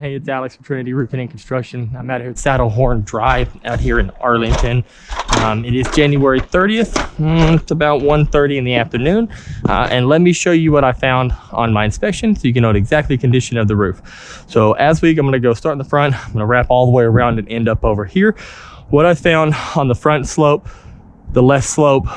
Hey, it's Alex from Trinity Roofing and Construction. I'm out here at Saddlehorn Drive out here in Arlington. It is January 30th. It's about 1:30 in the afternoon. And let me show you what I found on my inspection so you can know the exact condition of the roof. So I'm going to go start in the front. I'm going to wrap all the way around and end up over here. What I found on the front slope, the left slope,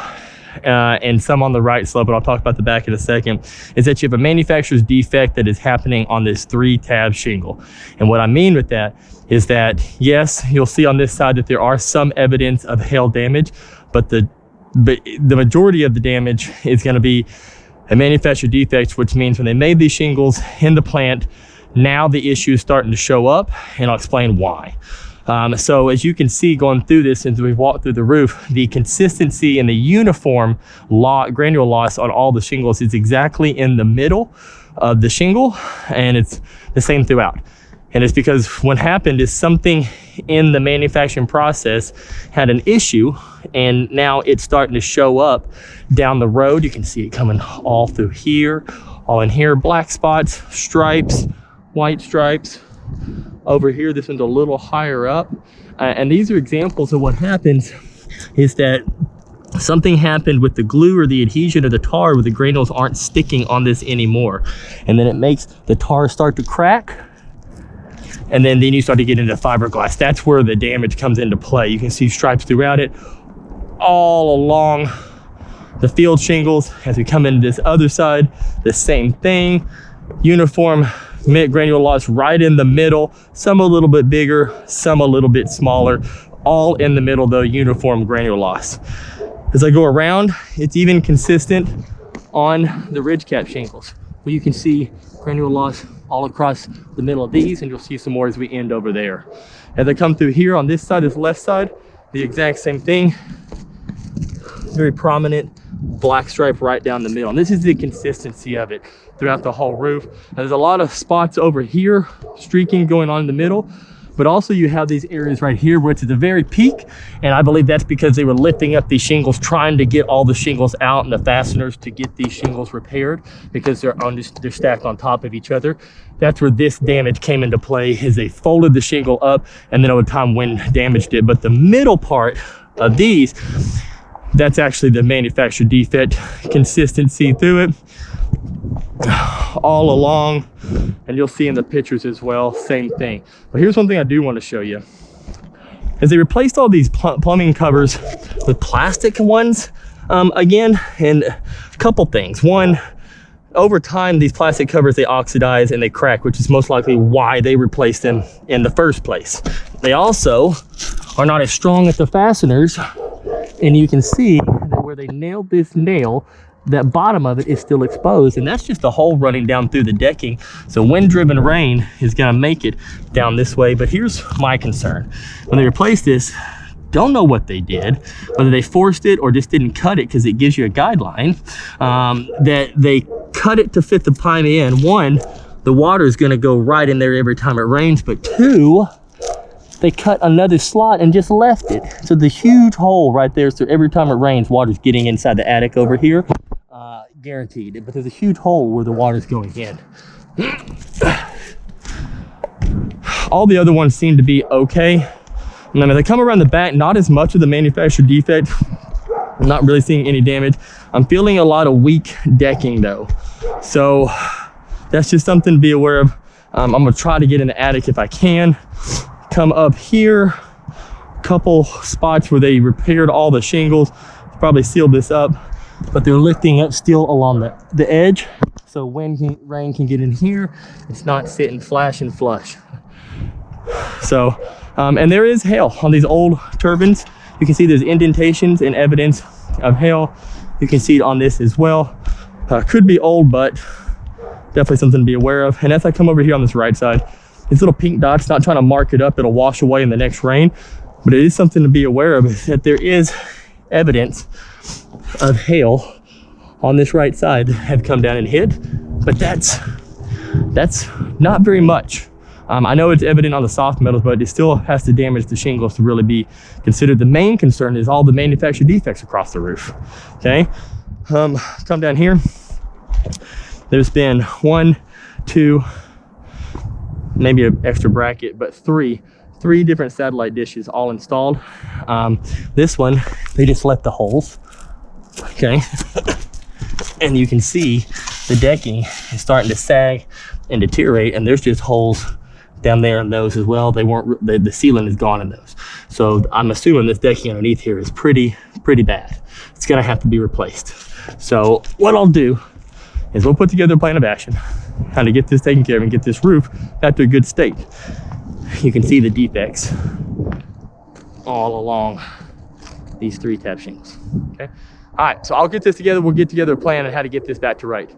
and some on the right slope, but I'll talk about the back in a second, is that you have a manufacturer's defect that is happening on this 3-tab shingle. And what I mean with that is that, yes, you'll see on this side that there are some evidence of hail damage, but the majority of the damage is going to be a manufacturer defect, which means when they made these shingles in the plant, now the issue is starting to show up, and I'll explain why. So as you can see going through this, as we've walked through the roof, the consistency and the uniform granule loss on all the shingles is exactly in the middle of the shingle, and it's the same throughout. And it's because what happened is something in the manufacturing process had an issue, and now it's starting to show up down the road. You can see it coming all through here, all in here, black spots, stripes, white stripes. Over here, this one's a little higher up, and these are examples of what happens is that something happened with the glue or the adhesion or the tar where the granules aren't sticking on this anymore, and then it makes the tar start to crack, and then you start to get into fiberglass. That's where the damage comes into play. You can see stripes throughout it, all along the field shingles. As we come into this other side, the same thing, uniform granule loss right in the middle, some a little bit bigger, some a little bit smaller, all in the middle though, uniform granule loss. As I go around, it's even consistent on the ridge cap shingles, where you can see granule loss all across the middle of these, and you'll see some more as we end over there. As I come through here on this side, this left side, the exact same thing, very prominent black stripe right down the middle. And this is the consistency of it throughout the whole roof. Now, there's a lot of spots over here, streaking going on in the middle, but also you have these areas right here where it's at the very peak, and I believe that's because they were lifting up these shingles, trying to get all the shingles out and the fasteners to get these shingles repaired, because they're stacked on top of each other. That's where this damage came into play, is they folded the shingle up, and then over time wind damaged it. But the middle part of these, that's actually the manufacturer defect, consistency through it all along, and you'll see in the pictures as well, same thing. But here's one thing I do want to show you. As they replaced all these plumbing covers with plastic ones, again, and a couple things. One, over time, these plastic covers, they oxidize and they crack, which is most likely why they replaced them in the first place. They also are not as strong as the fasteners, and you can see that where they nailed this nail, that bottom of it is still exposed, and that's just a hole running down through the decking. So wind-driven rain is gonna make it down this way. But here's my concern. When they replaced this, don't know what they did, whether they forced it or just didn't cut it, because it gives you a guideline, that they cut it to fit the pipe in. One, the water is gonna go right in there every time it rains, but two, they cut another slot and just left it. So the huge hole right there, so every time it rains, water's getting inside the attic over here, guaranteed. But there's a huge hole where the water's going in. All the other ones seem to be okay. And then as I come around the back, not as much of the manufacturer defect. I'm not really seeing any damage. I'm feeling a lot of weak decking though. So that's just something to be aware of. I'm gonna try to get in the attic if I can. Come up here, couple spots where they repaired all the shingles, probably sealed this up, but they're lifting up still along the edge, so rain can get in here. It's not sitting flash and flush. So, and there is hail on these old turbines. You can see there's indentations and evidence of hail. You can see it on this as well. Could be old, but definitely something to be aware of. And as I come over here on this right side, these little pink dots, not trying to mark it up, it'll wash away in the next rain, but it is something to be aware of, is that there is evidence of hail on this right side that have come down and hit, but that's not very much. I know it's evident on the soft metals, but it still has to damage the shingles to really be considered. The main concern is all the manufacturer defects across the roof, okay? Come down here. There's been 1, 2, maybe an extra bracket, but three different satellite dishes all installed. This one, they just left the holes, okay? And you can see the decking is starting to sag and deteriorate, and there's just holes down there in those as well. They weren't, the sealant is gone in those. So I'm assuming this decking underneath here is pretty bad. It's gonna have to be replaced. So what I'll do is we'll put together a plan of action, how to get this taken care of and get this roof back to a good state. You can see the defects all along these 3 tap shingles, okay? All right, so I'll get this together. We'll get together a plan on how to get this back to right.